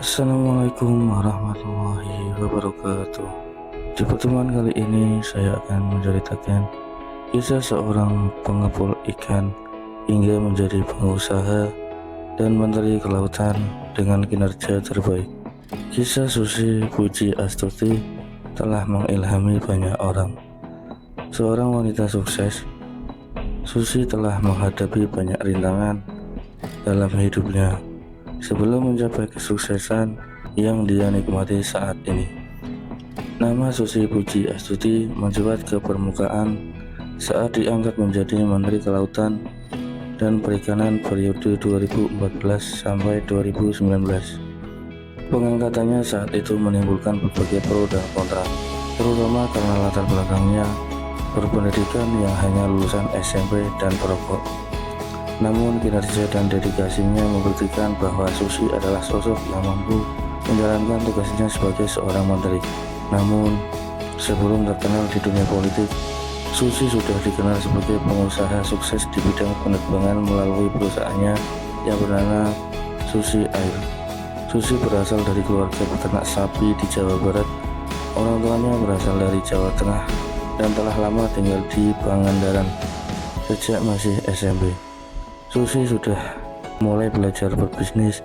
Assalamualaikum warahmatullahi wabarakatuh. Di pertemuan kali ini saya akan menceritakan kisah seorang pengepul ikan hingga menjadi pengusaha dan menteri kelautan dengan kinerja terbaik. Kisah Susi Puji Astuti telah mengilhami banyak orang. Seorang wanita sukses, Susi telah menghadapi banyak rintangan dalam hidupnya sebelum mencapai kesuksesan yang dia nikmati saat ini. Nama Susi Puji Astuti mencuat ke permukaan saat diangkat menjadi Menteri Kelautan dan Perikanan periode 2014 sampai 2019. Pengangkatannya saat itu menimbulkan berbagai pro dan kontra, terutama karena latar belakangnya berpendidikan yang hanya lulusan SMP dan perokok. Namun kinerja dan dedikasinya membuktikan bahwa Susi adalah sosok yang mampu menjalankan tugasnya sebagai seorang menteri. Namun, sebelum terkenal di dunia politik, Susi sudah dikenal sebagai pengusaha sukses di bidang penerbangan melalui perusahaannya yang bernama Susi Air. Susi berasal dari keluarga peternak sapi di Jawa Barat. Orang tuanya berasal dari Jawa Tengah dan telah lama tinggal di Pangandaran sejak masih SMP. Susi sudah mulai belajar berbisnis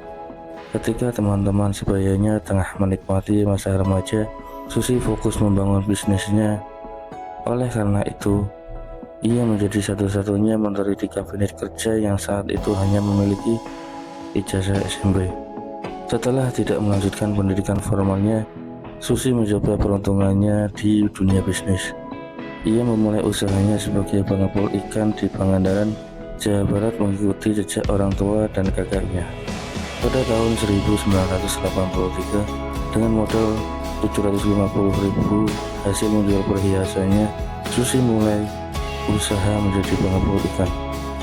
ketika teman-teman sebayanya tengah menikmati masa remaja. Susi fokus membangun bisnisnya. Oleh karena itu, ia menjadi satu-satunya menteri di kabinet kerja yang saat itu hanya memiliki ijazah SMP. Setelah tidak melanjutkan pendidikan formalnya, Susi mencoba peruntungannya di dunia bisnis. Ia memulai usahanya sebagai pengepul ikan di Pangandaran, Jawa Barat, mengikuti jejak orang tua dan kakaknya. Pada tahun 1983, dengan modal 750.000 hasil menjual perhiasannya, Susi mulai usaha menjadi pengepul ikan.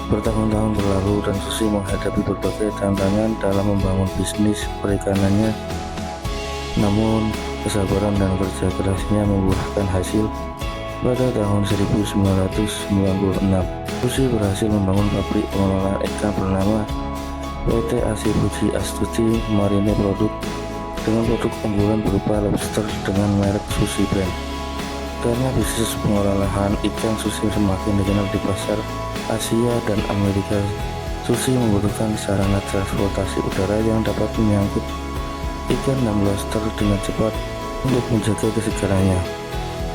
Bertahun-tahun berlalu dan Susi menghadapi berbagai tantangan dalam membangun bisnis perikanannya. Namun, kesabaran dan kerja kerasnya membuahkan hasil. Pada tahun 1996, Susi berhasil membangun pabrik pengelolaan ikan bernama PT Asi Puji Astuti Marine Produk dengan produk unggulan berupa lobster dengan merek Susi Brand. Karena bisnis pengolahan ikan Susi semakin dikenal di pasar Asia dan Amerika, Susi membutuhkan sarana transportasi udara yang dapat menyangkut ikan dan lobster dengan cepat untuk menjaga kesegarannya.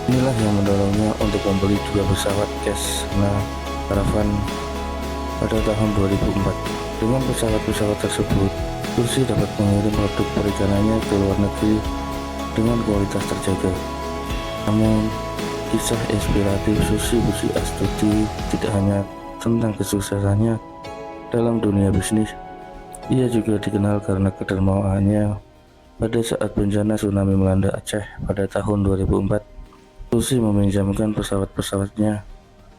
Inilah yang mendorongnya untuk membeli 2 pesawat Cessna Caravan pada tahun 2004. Dengan pesawat-pesawat tersebut, Susi dapat mengirim produk perikanannya ke luar negeri dengan kualitas terjaga. Namun, kisah inspiratif Susi Puji Astuti tidak hanya tentang kesuksesannya dalam dunia bisnis. Ia juga dikenal karena kedermawaannya pada saat bencana tsunami melanda Aceh pada tahun 2004. Susi meminjamkan pesawat-pesawatnya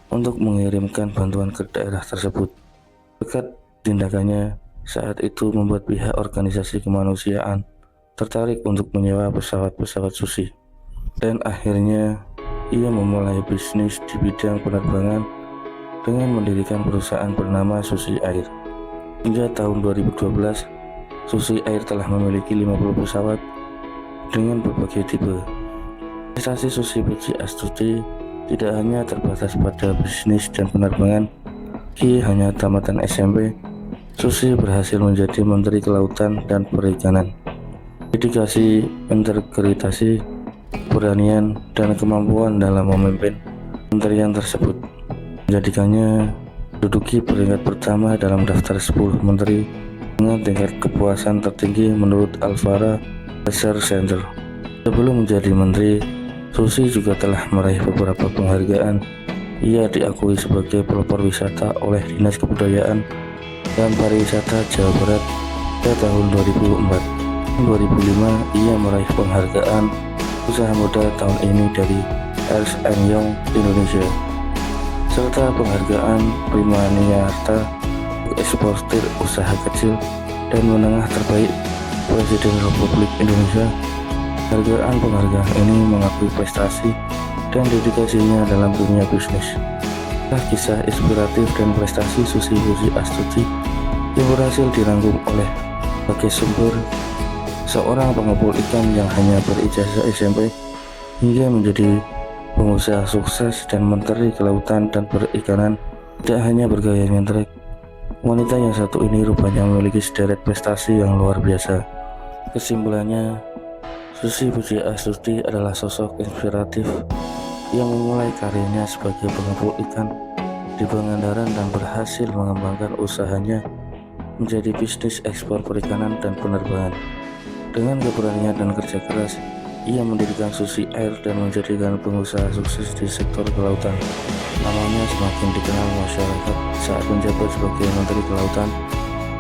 untuk mengirimkan bantuan ke daerah tersebut. Berkat tindakannya saat itu membuat pihak organisasi kemanusiaan tertarik untuk menyewa pesawat-pesawat Susi. Dan akhirnya ia memulai bisnis di bidang penerbangan dengan mendirikan perusahaan bernama Susi Air. Hingga tahun 2012, Susi Air telah memiliki 50 pesawat dengan berbagai tipe. Prestasi Susi Puji Astuti tidak hanya terbatas pada bisnis dan penerbangan. Meski hanya tamatan SMP, Susi berhasil menjadi Menteri Kelautan dan Perikanan. Dedikasi, integritas, keberanian, dan kemampuan dalam memimpin kementerian tersebut menjadikannya menduduki peringkat pertama dalam daftar 10 menteri dengan tingkat kepuasan tertinggi menurut Alfara Research Center. Sebelum menjadi menteri, Susi juga telah meraih beberapa penghargaan. Ia diakui sebagai pelopor wisata oleh Dinas Kebudayaan dan Pariwisata Jawa Barat pada tahun 2004. 2005, ia meraih penghargaan usaha muda tahun ini dari Ernst & Young Indonesia, serta penghargaan Prima Niarta eksportir usaha kecil dan menengah terbaik Presiden Republik Indonesia. Penghargaan ini mengakui prestasi dan dedikasinya dalam dunia bisnis. Kisah inspiratif dan prestasi Susi Puji Astuti yang berhasil dirangkum oleh berbagai sumber seorang pengepul ikan yang hanya berijazah SMP hingga menjadi pengusaha sukses dan menteri kelautan dan perikanan. Tidak hanya bergaya nyentrik, wanita yang satu ini rupanya memiliki sederet prestasi yang luar biasa. Kesimpulannya, Susi Pujiastuti adalah sosok inspiratif yang memulai karirnya sebagai pengepul ikan di Pangandaran dan berhasil mengembangkan usahanya menjadi bisnis ekspor perikanan dan penerbangan. Dengan keberanian dan kerja keras, ia mendirikan Susi Air dan menjadikan pengusaha sukses di sektor kelautan. Namanya semakin dikenal masyarakat saat menjabat sebagai Menteri Kelautan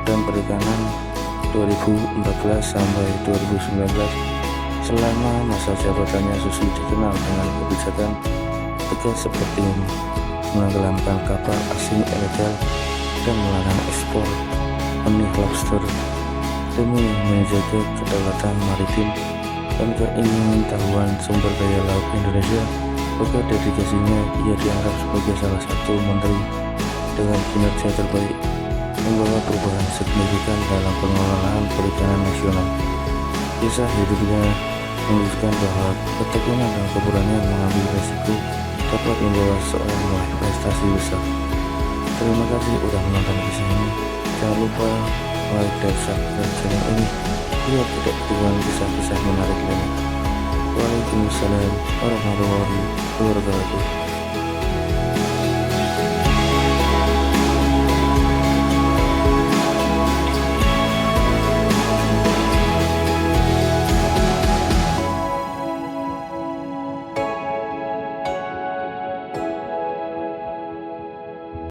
dan Perikanan 2014 sampai 2019. Selama masa jabatannya, Susi dikenal dengan kebijakan tegas seperti menenggelamkan kapal asing ilegal dan melarang ekspor benih lobster demi menjaga kedaulatan maritim dan keingintahuan sumber daya laut Indonesia. Berkat dedikasinya, ia dianggap sebagai salah satu menteri dengan kinerja terbaik, membawa perubahan signifikan dalam pengelolaan perikanan nasional. Kisah hidupnya menunjukkan bahwa ketekunan dan keberanian mengambil resiko dapat membawa seorang meraih prestasi besar. Terima kasih sudah menonton kisah ini. Jangan lupa like dan subscribe channel ini biar tidak ketinggalan kisah-kisah menarik lainnya. Waalaikumsalam warahmatullahi wabarakatuh.